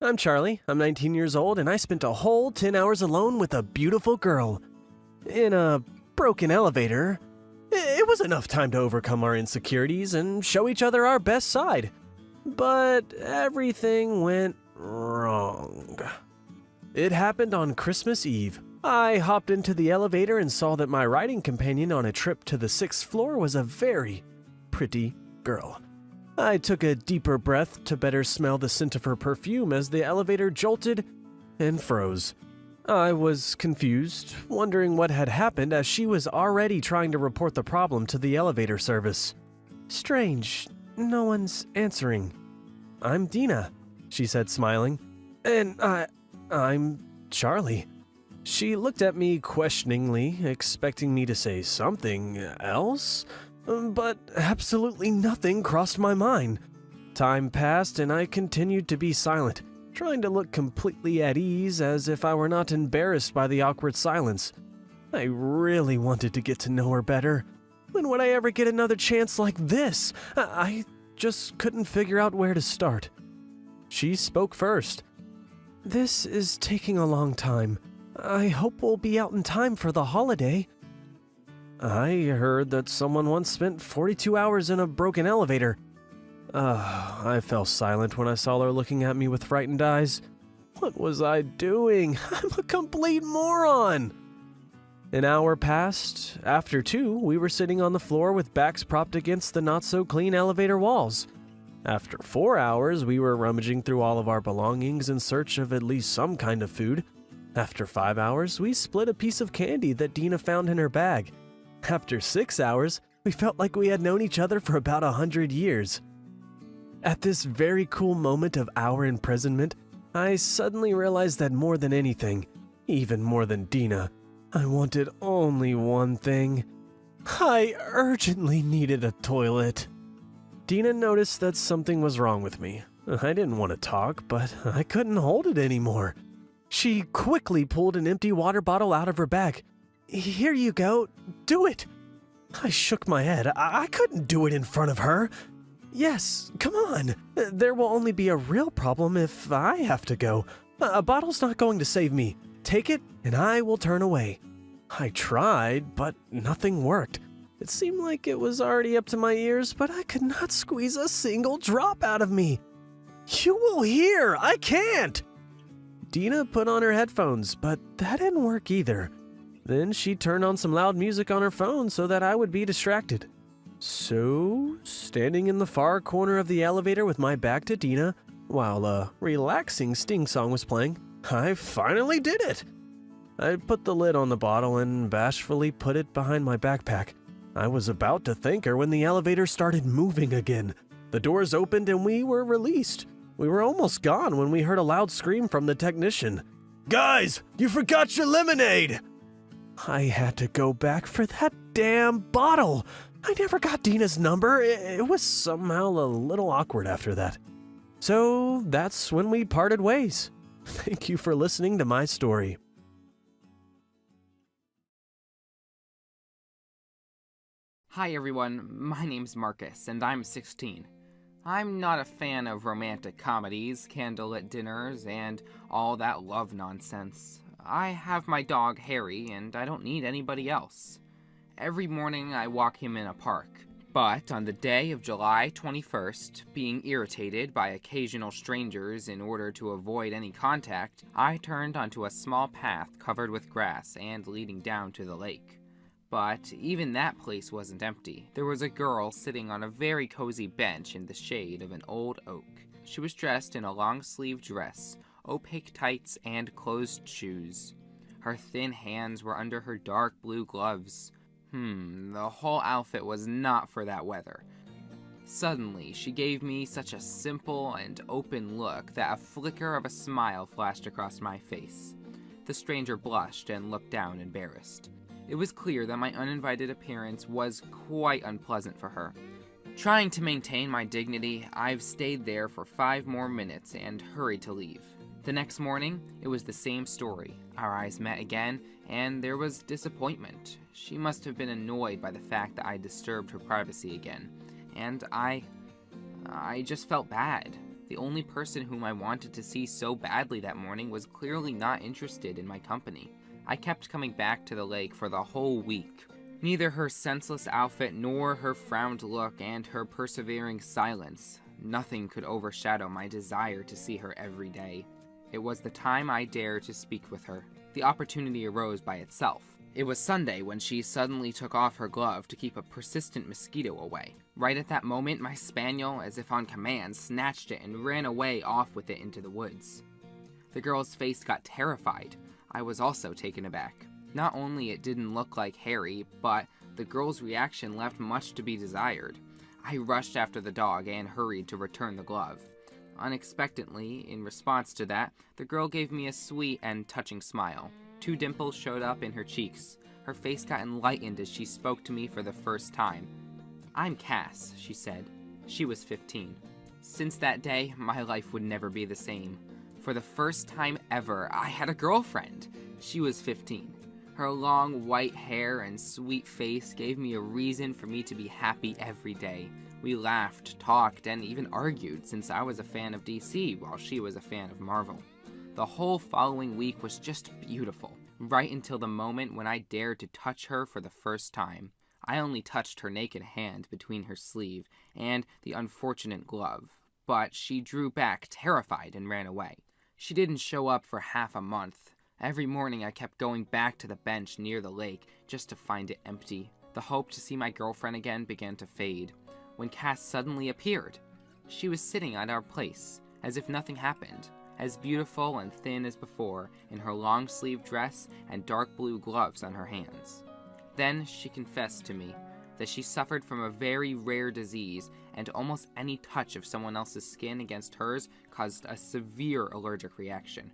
I'm Charlie, I'm 19 years old, and I spent a whole 10 hours alone with a beautiful girl. In a broken elevator. It was enough time to overcome our insecurities and show each other our best side. But everything went wrong. It happened on Christmas Eve. I hopped into the elevator and saw that my riding companion on a trip to the 6th floor was a very pretty girl. I took a deeper breath to better smell the scent of her perfume as the elevator jolted and froze. I was confused, wondering what had happened as she was already trying to report the problem to the elevator service. Strange, no one's answering. I'm Dina, she said, smiling. And I'm Charlie. She looked at me questioningly, expecting me to say something else, but absolutely nothing crossed my mind. Time passed and I continued to be silent, trying to look completely at ease as if I were not embarrassed by the awkward silence. I really wanted to get to know her better. When would I ever get another chance like this? I just couldn't figure out where to start. She spoke first. This is taking a long time. I hope we'll be out in time for the holiday. I heard that someone once spent 42 hours in a broken elevator. I fell silent when I saw her looking at me with frightened eyes. What was I doing? I'm a complete moron! An hour passed. After 2, we were sitting on the floor with backs propped against the not-so-clean elevator walls. After 4 hours, we were rummaging through all of our belongings in search of at least some kind of food. After 5 hours, we split a piece of candy that Dina found in her bag. After 6 hours, we felt like we had known each other for about 100 years. At this very cool moment of our imprisonment, I suddenly realized that more than anything, even more than Dina, I wanted only one thing. I urgently needed a toilet. Dina noticed that something was wrong with me. I didn't want to talk, but I couldn't hold it anymore. She quickly pulled an empty water bottle out of her bag. Here you go. Do it. I shook my head. I couldn't do it in front of her. Yes, come on. There will only be a real problem if I have to go. A bottle's not going to save me. Take it, and I will turn away. I tried, but nothing worked. It seemed like it was already up to my ears, but I could not squeeze a single drop out of me. You will hear. I can't. Dina put on her headphones, but that didn't work either. Then she turned on some loud music on her phone so that I would be distracted. So, standing in the far corner of the elevator with my back to Dina, while a relaxing Sting song was playing, I finally did it. I put the lid on the bottle and bashfully put it behind my backpack. I was about to thank her when the elevator started moving again. The doors opened and we were released. We were almost gone when we heard a loud scream from the technician. Guys, you forgot your lemonade! I had to go back for that damn bottle. I never got Dina's number. It was somehow a little awkward after that. So that's when we parted ways. Thank you for listening to my story. Hi everyone, my name's Marcus, and I'm 16. I'm not a fan of romantic comedies, candlelit dinners, and all that love nonsense. I have my dog Harry, and I don't need anybody else. Every morning I walk him in a park. But on the day of July 21st, being irritated by occasional strangers in order to avoid any contact, I turned onto a small path covered with grass and leading down to the lake. But even that place wasn't empty. There was a girl sitting on a very cozy bench in the shade of an old oak. She was dressed in a long-sleeved dress, opaque tights, and closed shoes. Her thin hands were under her dark blue gloves. The whole outfit was not for that weather. Suddenly, she gave me such a simple and open look that a flicker of a smile flashed across my face. The stranger blushed and looked down embarrassed. It was clear that my uninvited appearance was quite unpleasant for her. Trying to maintain my dignity, I've stayed there for 5 more minutes and hurried to leave. The next morning, it was the same story. Our eyes met again, and there was disappointment. She must have been annoyed by the fact that I disturbed her privacy again, and I just felt bad. The only person whom I wanted to see so badly that morning was clearly not interested in my company. I kept coming back to the lake for the whole week. Neither her senseless outfit nor her frowned look and her persevering silence, nothing could overshadow my desire to see her every day. It was the time I dared to speak with her. The opportunity arose by itself. It was Sunday when she suddenly took off her glove to keep a persistent mosquito away. Right at that moment, my spaniel, as if on command, snatched it and ran away off with it into the woods. The girl's face got terrified. I was also taken aback. Not only it didn't look like Harry, but the girl's reaction left much to be desired. I rushed after the dog and hurried to return the glove. Unexpectedly, in response to that, the girl gave me a sweet and touching smile. 2 dimples showed up in her cheeks. Her face got enlightened as she spoke to me for the first time. "I'm Cass," she said. She was 15. Since that day, my life would never be the same. For the first time ever, I had a girlfriend. She was 15. Her long white hair and sweet face gave me a reason for me to be happy every day. We laughed, talked, and even argued since I was a fan of DC while she was a fan of Marvel. The whole following week was just beautiful, right until the moment when I dared to touch her for the first time. I only touched her naked hand between her sleeve and the unfortunate glove, but she drew back terrified and ran away. She didn't show up for half a month. Every morning I kept going back to the bench near the lake just to find it empty. The hope to see my girlfriend again began to fade, when Cass suddenly appeared. She was sitting at our place, as if nothing happened, as beautiful and thin as before, in her long-sleeved dress and dark blue gloves on her hands. Then she confessed to me that she suffered from a very rare disease, and almost any touch of someone else's skin against hers caused a severe allergic reaction.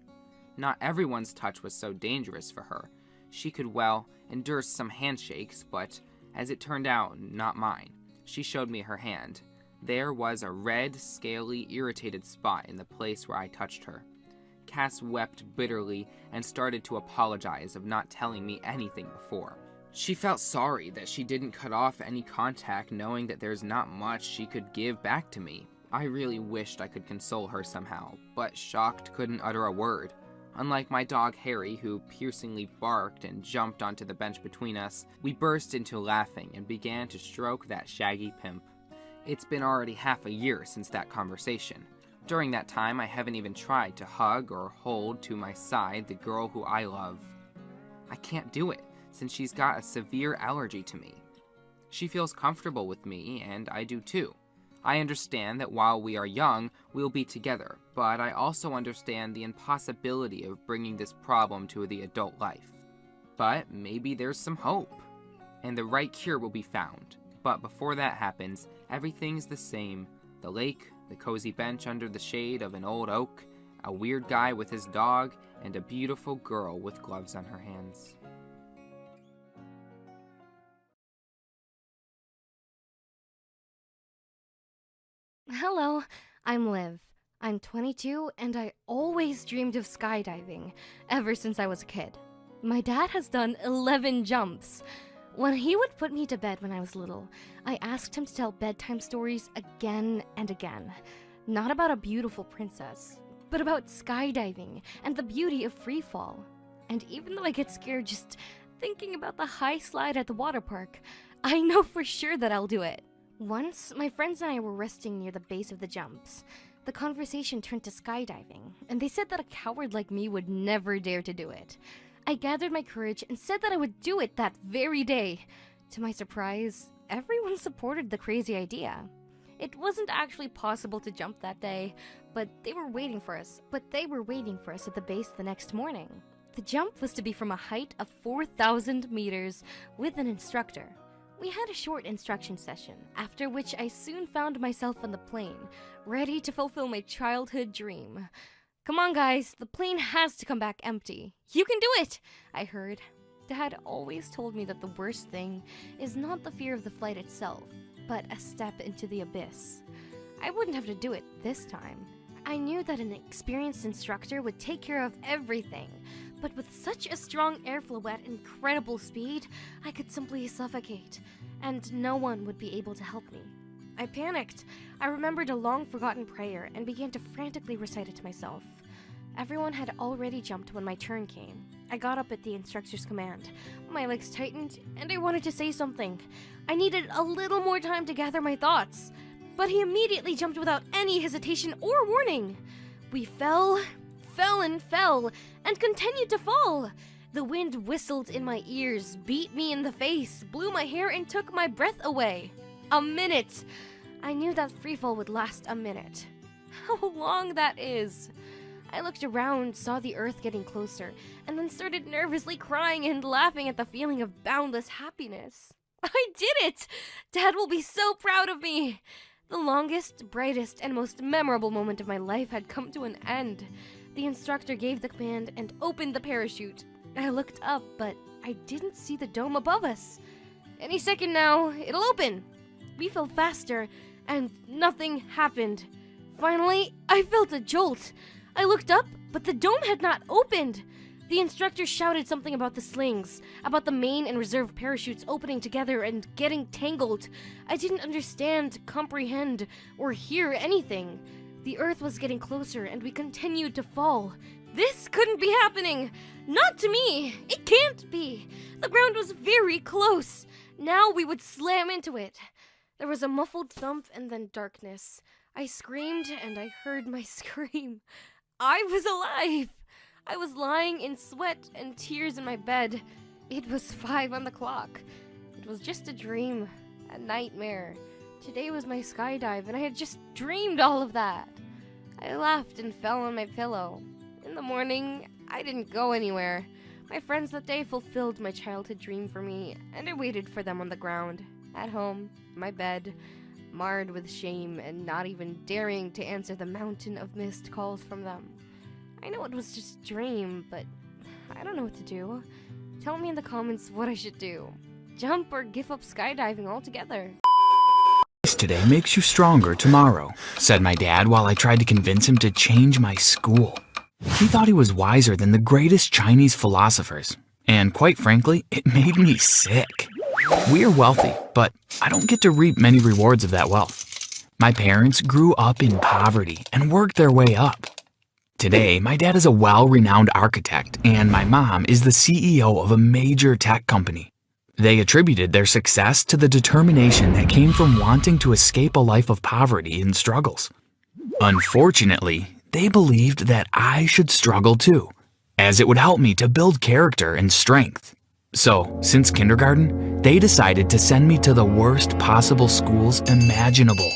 Not everyone's touch was so dangerous for her. She could, well, endure some handshakes, but, as it turned out, not mine. She showed me her hand. There was a red, scaly, irritated spot in the place where I touched her. Cass wept bitterly and started to apologize of not telling me anything before. She felt sorry that she didn't cut off any contact, knowing that there's not much she could give back to me. I really wished I could console her somehow, but shocked couldn't utter a word. Unlike my dog Harry, who piercingly barked and jumped onto the bench between us, we burst into laughing and began to stroke that shaggy pimp. It's been already half a year since that conversation. During that time, I haven't even tried to hug or hold to my side the girl who I love. I can't do it, since she's got a severe allergy to me. She feels comfortable with me, and I do too. I understand that while we are young, we'll be together, but I also understand the impossibility of bringing this problem to the adult life. But maybe there's some hope, and the right cure will be found. But before that happens, everything's the same. The lake, the cozy bench under the shade of an old oak, a weird guy with his dog, and a beautiful girl with gloves on her hands. Hello, I'm Liv. I'm 22 and I always dreamed of skydiving, ever since I was a kid. My dad has done 11 jumps. When he would put me to bed when I was little, I asked him to tell bedtime stories again and again. Not about a beautiful princess, but about skydiving and the beauty of free fall. And even though I get scared just thinking about the high slide at the water park, I know for sure that I'll do it. Once, my friends and I were resting near the base of the jumps. The conversation turned to skydiving, and they said that a coward like me would never dare to do it. I gathered my courage and said that I would do it that very day. To my surprise, everyone supported the crazy idea. It wasn't actually possible to jump that day, but they were waiting for us at the base the next morning. The jump was to be from a height of 4,000 meters with an instructor. We had a short instruction session, after which I soon found myself on the plane, ready to fulfill my childhood dream. Come on, guys, the plane has to come back empty. You can do it, I heard. Dad always told me that the worst thing is not the fear of the flight itself, but a step into the abyss. I wouldn't have to do it this time. I knew that an experienced instructor would take care of everything, but with such a strong airflow at incredible speed, I could simply suffocate, and no one would be able to help me. I panicked. I remembered a long-forgotten prayer and began to frantically recite it to myself. Everyone had already jumped when my turn came. I got up at the instructor's command. My legs tightened, and I wanted to say something. I needed a little more time to gather my thoughts, but he immediately jumped without any hesitation or warning. We fell, and continued to fall. The wind whistled in my ears, beat me in the face, blew my hair, and took my breath away. A minute! I knew that freefall would last a minute. How long that is! I looked around, saw the earth getting closer, and then started nervously crying and laughing at the feeling of boundless happiness. I did it! Dad will be so proud of me! The longest, brightest, and most memorable moment of my life had come to an end. The instructor gave the command and opened the parachute. I looked up, but I didn't see the dome above us. Any second now, it'll open. We fell faster, and nothing happened. Finally, I felt a jolt. I looked up, but the dome had not opened. The instructor shouted something about the slings, about the main and reserve parachutes opening together and getting tangled. I didn't understand, comprehend, or hear anything. The earth was getting closer, and we continued to fall. This couldn't be happening! Not to me! It can't be! The ground was very close! Now we would slam into it. There was a muffled thump and then darkness. I screamed, and I heard my scream. I was alive! I was lying in sweat and tears in my bed. It was 5 on the clock. It was just a dream, a nightmare. Today was my skydive, and I had just dreamed all of that. I laughed and fell on my pillow. In the morning, I didn't go anywhere. My friends that day fulfilled my childhood dream for me, and I waited for them on the ground, at home, my bed, marred with shame and not even daring to answer the mountain of missed calls from them. I know it was just a dream, but I don't know what to do. Tell me in the comments what I should do. Jump or give up skydiving altogether. Today makes you stronger tomorrow, said my dad while I tried to convince him to change my school. He thought he was wiser than the greatest Chinese philosophers, and quite frankly, it made me sick. We are wealthy, but I don't get to reap many rewards of that wealth. My parents grew up in poverty and worked their way up. Today, my dad is a well-renowned architect, and my mom is the CEO of a major tech company. They attributed their success to the determination that came from wanting to escape a life of poverty and struggles. Unfortunately, they believed that I should struggle too, as it would help me to build character and strength. So, since kindergarten, they decided to send me to the worst possible schools imaginable.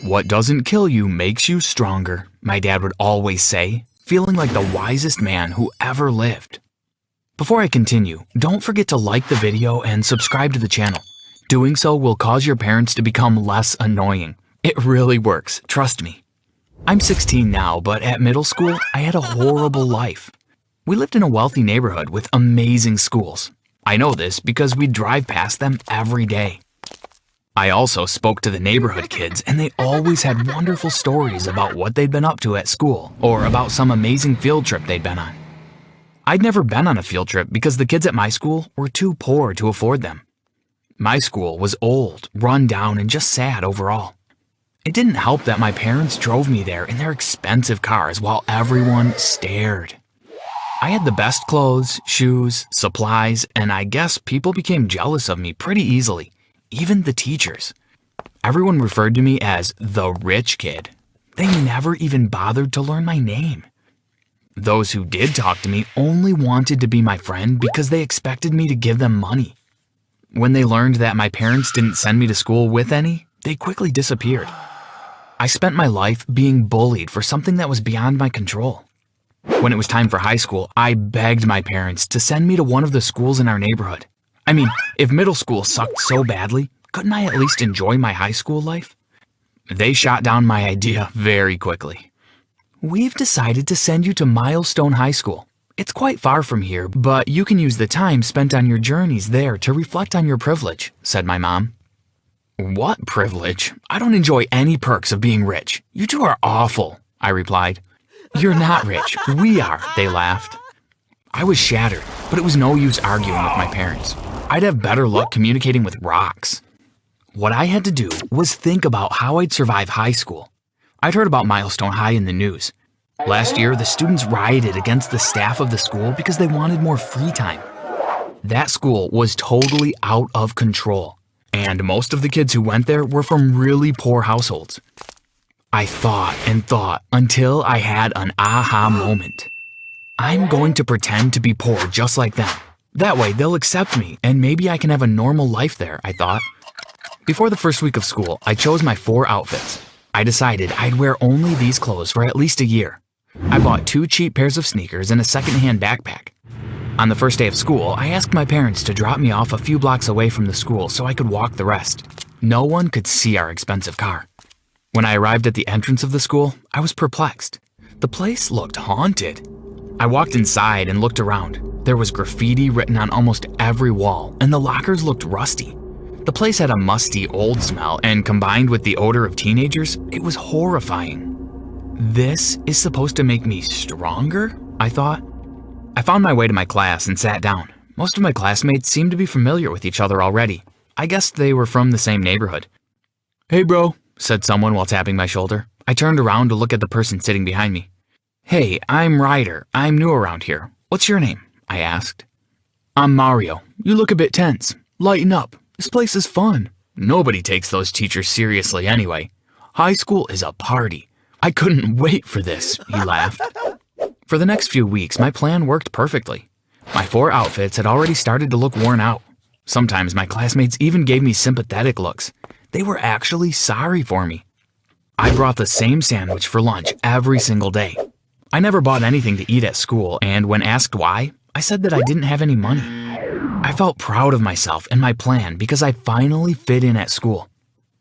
What doesn't kill you makes you stronger, my dad would always say, feeling like the wisest man who ever lived. Before I continue, don't forget to like the video and subscribe to the channel. Doing so will cause your parents to become less annoying. It really works, trust me. I'm 16 now, but at middle school, I had a horrible life. We lived in a wealthy neighborhood with amazing schools. I know this because we'd drive past them every day. I also spoke to the neighborhood kids, and they always had wonderful stories about what they'd been up to at school or about some amazing field trip they'd been on. I'd never been on a field trip because the kids at my school were too poor to afford them. My school was old, run down, and just sad overall. It didn't help that my parents drove me there in their expensive cars while everyone stared. I had the best clothes, shoes, supplies, and I guess people became jealous of me pretty easily, even the teachers. Everyone referred to me as the rich kid. They never even bothered to learn my name. Those who did talk to me only wanted to be my friend because they expected me to give them money. When they learned that my parents didn't send me to school with any, they quickly disappeared. I spent my life being bullied for something that was beyond my control. When it was time for high school, I begged my parents to send me to one of the schools in our neighborhood. I mean, if middle school sucked so badly, couldn't I at least enjoy my high school life? They shot down my idea very quickly. We've decided to send you to Milestone High School. It's quite far from here, but you can use the time spent on your journeys there to reflect on your privilege, said my mom. What privilege? I don't enjoy any perks of being rich. You two are awful, I replied. You're not rich, we are, they laughed. I was shattered, but it was no use arguing with my parents. I'd have better luck communicating with rocks. What I had to do was think about how I'd survive high school. I'd heard about Milestone High in the news. Last year, the students rioted against the staff of the school because they wanted more free time. That school was totally out of control, and most of the kids who went there were from really poor households. I thought and thought until I had an aha moment. I'm going to pretend to be poor just like them. That way they'll accept me and maybe I can have a normal life there, I thought. Before the first week of school, I chose my 4 outfits. I decided I'd wear only these clothes for at least a year. I bought 2 cheap pairs of sneakers and a secondhand backpack. On the first day of school, I asked my parents to drop me off a few blocks away from the school so I could walk the rest. No one could see our expensive car. When I arrived at the entrance of the school, I was perplexed. The place looked haunted. I walked inside and looked around. There was graffiti written on almost every wall, and the lockers looked rusty. The place had a musty, old smell, and combined with the odor of teenagers, it was horrifying. This is supposed to make me stronger? I thought. I found my way to my class and sat down. Most of my classmates seemed to be familiar with each other already. I guessed they were from the same neighborhood. "Hey bro," said someone while tapping my shoulder. I turned around to look at the person sitting behind me. "Hey, I'm Ryder. I'm new around here. What's your name?" I asked. "I'm Mario. You look a bit tense. Lighten up. This place is fun. Nobody takes those teachers seriously anyway. High school is a party. I couldn't wait for this," he laughed. For the next few weeks, my plan worked perfectly. My 4 outfits had already started to look worn out. Sometimes my classmates even gave me sympathetic looks. They were actually sorry for me. I brought the same sandwich for lunch every single day. I never bought anything to eat at school, and when asked why, I said that I didn't have any money. I felt proud of myself and my plan because I finally fit in at school.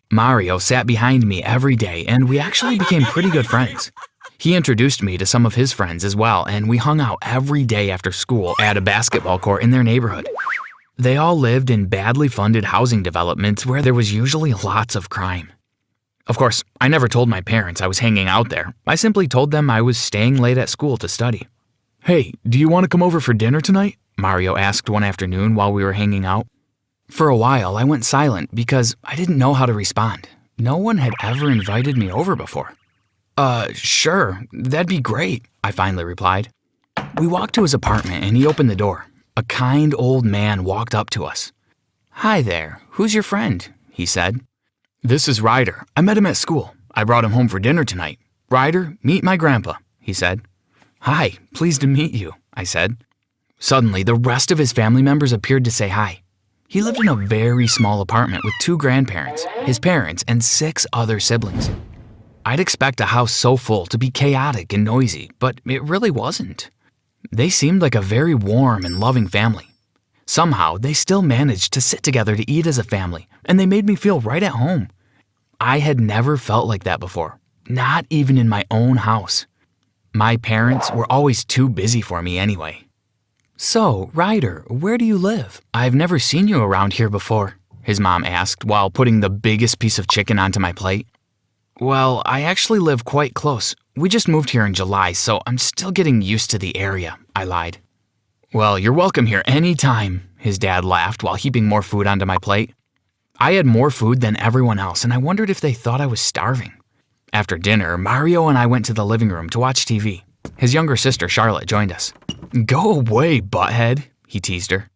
Mario sat behind me every day, and we actually became pretty good friends. He introduced me to some of his friends as well, and we hung out every day after school at a basketball court in their neighborhood. They all lived in badly funded housing developments where there was usually lots of crime. Of course, I never told my parents I was hanging out there. I simply told them I was staying late at school to study. "Hey, do you want to come over for dinner tonight?" Mario asked one afternoon while we were hanging out. For a while, I went silent because I didn't know how to respond. No one had ever invited me over before. Sure, that'd be great," I finally replied. We walked to his apartment and he opened the door. A kind old man walked up to us. "Hi there, who's your friend?" he said. "This is Ryder. I met him at school. I brought him home for dinner tonight. Ryder, meet my grandpa," he said. "Hi, pleased to meet you," I said. Suddenly, the rest of his family members appeared to say hi. He lived in a very small apartment with 2 grandparents, his parents, and 6 other siblings. I'd expect a house so full to be chaotic and noisy, but it really wasn't. They seemed like a very warm and loving family. Somehow, they still managed to sit together to eat as a family, and they made me feel right at home. I had never felt like that before, not even in my own house. My parents were always too busy for me anyway. "So, Ryder, where do you live? I've never seen you around here before," his mom asked while putting the biggest piece of chicken onto my plate. "Well, I actually live quite close. We just moved here in July, so I'm still getting used to the area," I lied. "Well, you're welcome here anytime," his dad laughed while heaping more food onto my plate. I had more food than everyone else, and I wondered if they thought I was starving. After dinner, Mario and I went to the living room to watch TV. His younger sister, Charlotte, joined us. "Go away, butthead," he teased her.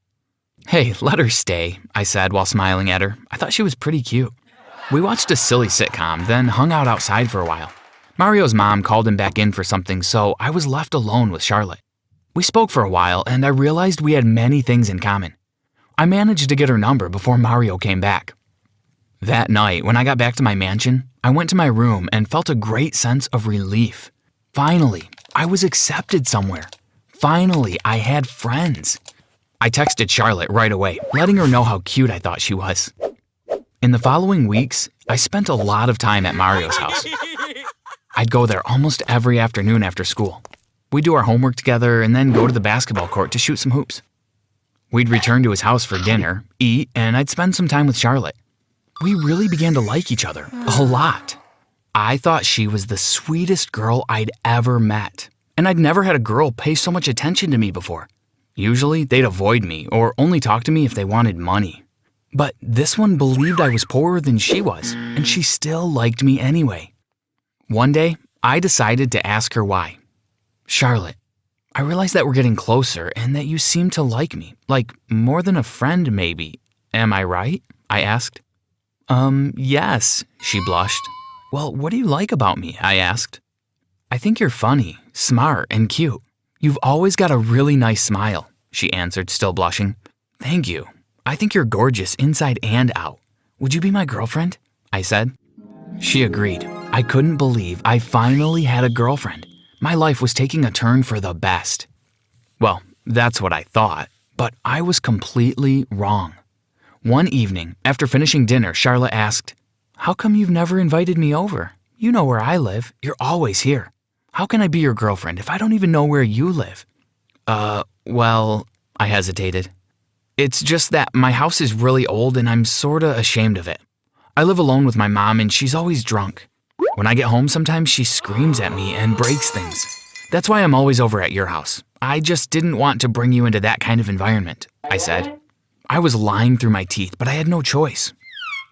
"Hey, let her stay," I said while smiling at her. I thought she was pretty cute. We watched a silly sitcom, then hung out outside for a while. Mario's mom called him back in for something, so I was left alone with Charlotte. We spoke for a while, and I realized we had many things in common. I managed to get her number before Mario came back. That night, when I got back to my mansion, I went to my room and felt a great sense of relief. Finally, I was accepted somewhere. Finally, I had friends. I texted Charlotte right away, letting her know how cute I thought she was. In the following weeks, I spent a lot of time at Mario's house. I'd go there almost every afternoon after school. We'd do our homework together and then go to the basketball court to shoot some hoops. We'd return to his house for dinner, eat, and I'd spend some time with Charlotte. We really began to like each other, a lot. I thought she was the sweetest girl I'd ever met, and I'd never had a girl pay so much attention to me before. Usually, they'd avoid me or only talk to me if they wanted money. But this one believed I was poorer than she was, and she still liked me anyway. One day, I decided to ask her why. "Charlotte, I realize that we're getting closer and that you seem to like me, like more than a friend maybe. Am I right?" I asked. Yes," she blushed. "Well, what do you like about me?" I asked. "I think you're funny, smart, and cute. You've always got a really nice smile," she answered, still blushing. "Thank you. I think you're gorgeous inside and out. Would you be my girlfriend?" I said. She agreed. I couldn't believe I finally had a girlfriend. My life was taking a turn for the best. Well, that's what I thought, but I was completely wrong. One evening, after finishing dinner, Charlotte asked, "How come you've never invited me over? You know where I live. You're always here. How can I be your girlfriend if I don't even know where you live?" Well, I hesitated. "It's just that my house is really old and I'm sorta ashamed of it. I live alone with my mom and she's always drunk. When I get home, sometimes she screams at me and breaks things. That's why I'm always over at your house. I just didn't want to bring you into that kind of environment," I said. I was lying through my teeth, but I had no choice.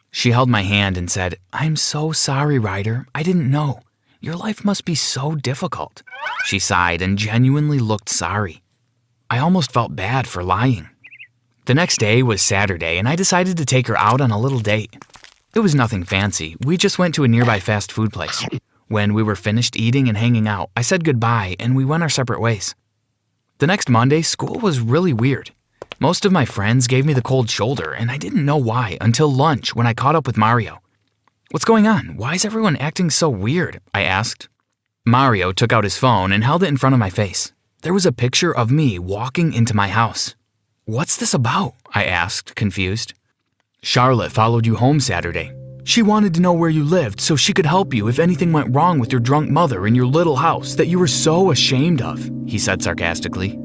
She held my hand and said, "I'm so sorry, Ryder. I didn't know. Your life must be so difficult." She sighed and genuinely looked sorry. I almost felt bad for lying. The next day was Saturday, and I decided to take her out on a little date. It was nothing fancy. We just went to a nearby fast food place. When we were finished eating and hanging out, I said goodbye and we went our separate ways. The next Monday, school was really weird. Most of my friends gave me the cold shoulder, and I didn't know why until lunch when I caught up with Mario. "What's going on? Why is everyone acting so weird?" I asked. Mario took out his phone and held it in front of my face. There was a picture of me walking into my house. "What's this about?" I asked, confused. "Charlotte followed you home Saturday. She wanted to know where you lived so she could help you if anything went wrong with your drunk mother in your little house that you were so ashamed of," he said sarcastically.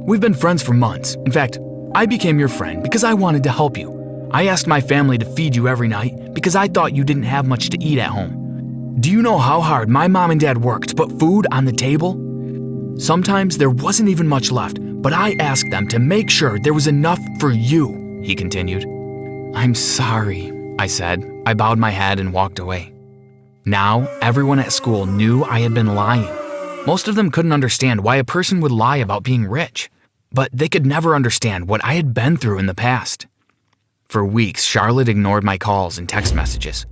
"We've been friends for months. In fact, I became your friend because I wanted to help you. I asked my family to feed you every night because I thought you didn't have much to eat at home. Do you know how hard my mom and dad worked to put food on the table? Sometimes there wasn't even much left, but I asked them to make sure there was enough for you," he continued. "I'm sorry," I said. I bowed my head and walked away. Now, everyone at school knew I had been lying. Most of them couldn't understand why a person would lie about being rich, but they could never understand what I had been through in the past. For weeks, Charlotte ignored my calls and text messages.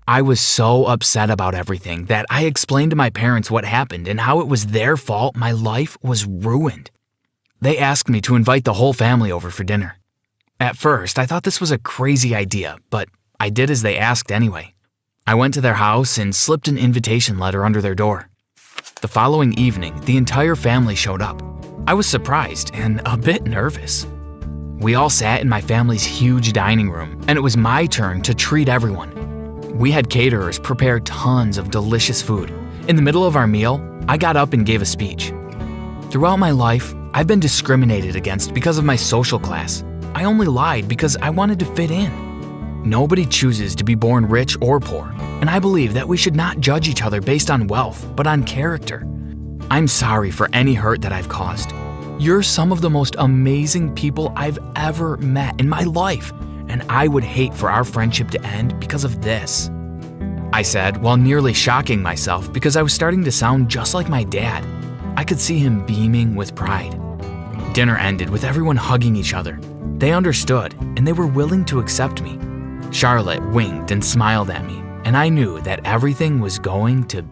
I was so upset about everything that I explained to my parents what happened and how it was their fault my life was ruined. They asked me to invite the whole family over for dinner. At first, I thought this was a crazy idea, but I did as they asked anyway. I went to their house and slipped an invitation letter under their door. The following evening, the entire family showed up. I was surprised and a bit nervous. We all sat in my family's huge dining room, and it was my turn to treat everyone. We had caterers prepare tons of delicious food. In the middle of our meal, I got up and gave a speech. Throughout my life, I've been discriminated against because of my social class. I only lied because I wanted to fit in. Nobody chooses to be born rich or poor, and I believe that we should not judge each other based on wealth, but on character. I'm sorry for any hurt that I've caused. You're some of the most amazing people I've ever met in my life, and I would hate for our friendship to end because of this," I said while nearly shocking myself because I was starting to sound just like my dad. I could see him beaming with pride. Dinner ended with everyone hugging each other. They understood, and they were willing to accept me. Charlotte winked and smiled at me, and I knew that everything was going to